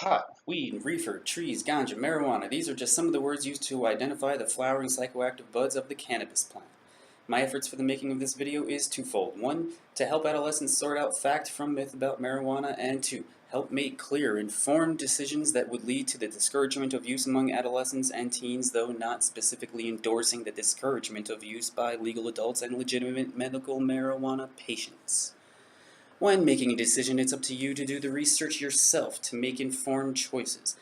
Pot, weed, reefer, trees, ganja, marijuana. These are just some of the words used to identify the flowering psychoactive buds of the cannabis plant. My efforts for the making of this video is twofold. One, to help adolescents sort out fact from myth about marijuana, and two, help make clear, informed decisions that would lead to the discouragement of use among adolescents and teens, though not specifically endorsing the discouragement of use by legal adults and legitimate medical marijuana patients. When making a decision, it's up to you to do the research yourself to make informed choices.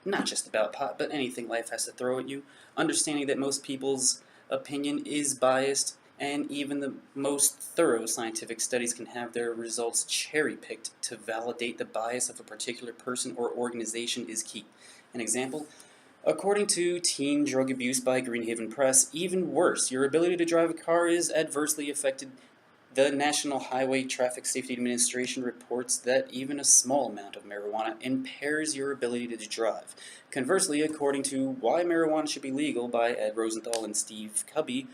Not just about pot, but anything life has to throw at you. Understanding that most people's opinion is biased, and even the most thorough scientific studies can have their results cherry-picked to validate the bias of a particular person or organization is key. An example? According to Teen Drug Abuse by Greenhaven Press, even worse, your ability to drive a car is adversely affected. The National Highway Traffic Safety Administration reports that even a small amount of marijuana impairs your ability to drive. Conversely, according to Why Marijuana Should Be Legal by Ed Rosenthal and Steve Cubby,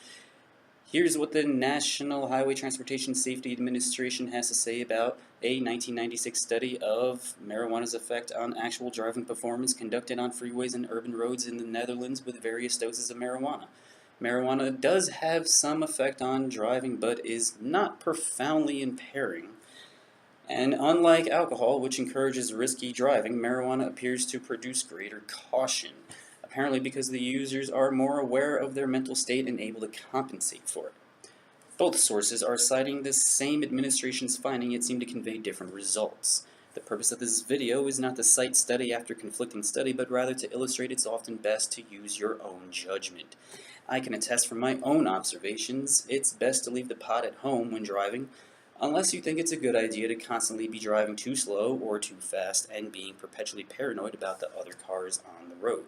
here's what the National Highway Transportation Safety Administration has to say about a 1996 study of marijuana's effect on actual driving performance conducted on freeways and urban roads in the Netherlands with various doses of marijuana. Marijuana does have some effect on driving, but is not profoundly impairing. And unlike alcohol, which encourages risky driving, marijuana appears to produce greater caution, apparently because the users are more aware of their mental state and able to compensate for it. Both sources are citing the same administration's finding, yet seem to convey different results. The purpose of this video is not to cite study after conflicting study, but rather to illustrate it's often best to use your own judgment. I can attest from my own observations, it's best to leave the pot at home when driving, unless you think it's a good idea to constantly be driving too slow or too fast and being perpetually paranoid about the other cars on the road.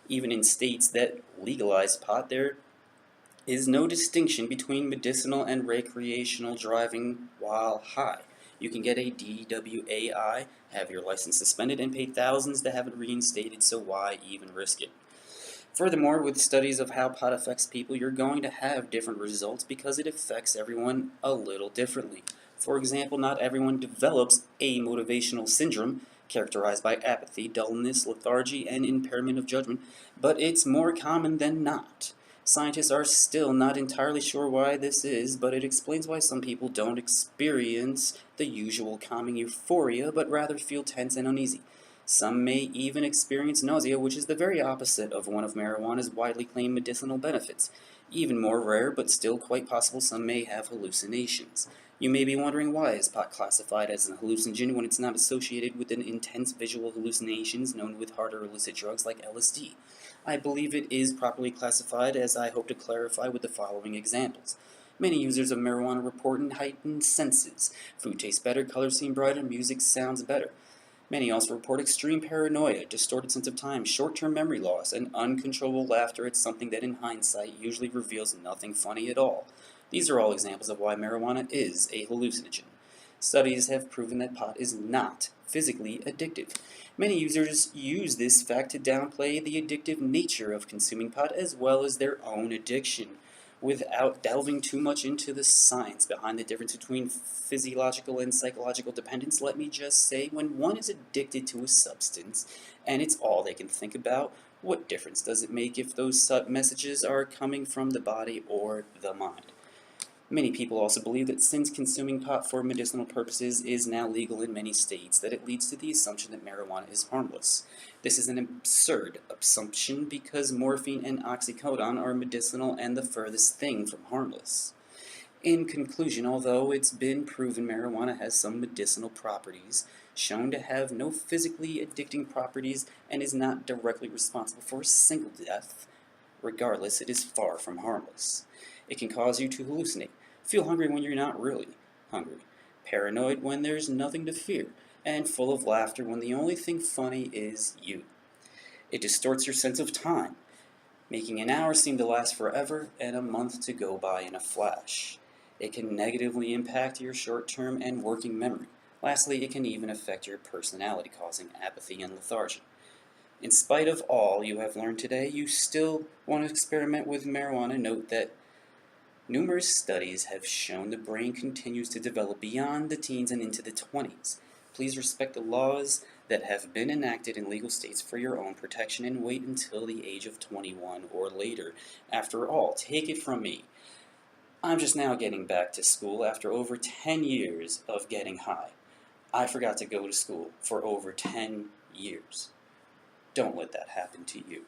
Even in states that legalize pot, there is no distinction between medicinal and recreational driving while high. You can get a DWAI, have your license suspended, and pay thousands to have it reinstated, so why even risk it? Furthermore, with studies of how pot affects people, you're going to have different results because it affects everyone a little differently. For example, not everyone develops amotivational syndrome, characterized by apathy, dullness, lethargy, and impairment of judgment, but it's more common than not. Scientists are still not entirely sure why this is, but it explains why some people don't experience the usual calming euphoria, but rather feel tense and uneasy. Some may even experience nausea, which is the very opposite of one of marijuana's widely claimed medicinal benefits. Even more rare, but still quite possible, some may have hallucinations. You may be wondering, why is pot classified as a hallucinogen when it's not associated with an intense visual hallucinations known with harder illicit drugs like LSD? I believe it is properly classified, as I hope to clarify with the following examples. Many users of marijuana report heightened senses. Food tastes better, colors seem brighter, music sounds better. Many also report extreme paranoia, distorted sense of time, short-term memory loss, and uncontrollable laughter at something that in hindsight usually reveals nothing funny at all. These are all examples of why marijuana is a hallucinogen. Studies have proven that pot is not physically addictive. Many users use this fact to downplay the addictive nature of consuming pot as well as their own addiction. Without delving too much into the science behind the difference between physiological and psychological dependence, let me just say, when one is addicted to a substance, and it's all they can think about, what difference does it make if those messages are coming from the body or the mind? Many people also believe that since consuming pot for medicinal purposes is now legal in many states, that it leads to the assumption that marijuana is harmless. This is an absurd assumption because morphine and oxycodone are medicinal and the furthest thing from harmless. In conclusion, although it's been proven marijuana has some medicinal properties, shown to have no physically addicting properties, and is not directly responsible for a single death, regardless, it is far from harmless. It can cause you to hallucinate, feel hungry when you're not really hungry, paranoid when there's nothing to fear, and full of laughter when the only thing funny is you. It distorts your sense of time, making an hour seem to last forever and a month to go by in a flash. It can negatively impact your short-term and working memory. Lastly, it can even affect your personality, causing apathy and lethargy. In spite of all you have learned today, you still want to experiment with marijuana. Note that numerous studies have shown the brain continues to develop beyond the teens and into the 20s. Please respect the laws that have been enacted in legal states for your own protection and wait until the age of 21 or later. After all, take it from me, I'm just now getting back to school after over 10 years of getting high. I forgot to go to school for over 10 years. Don't let that happen to you.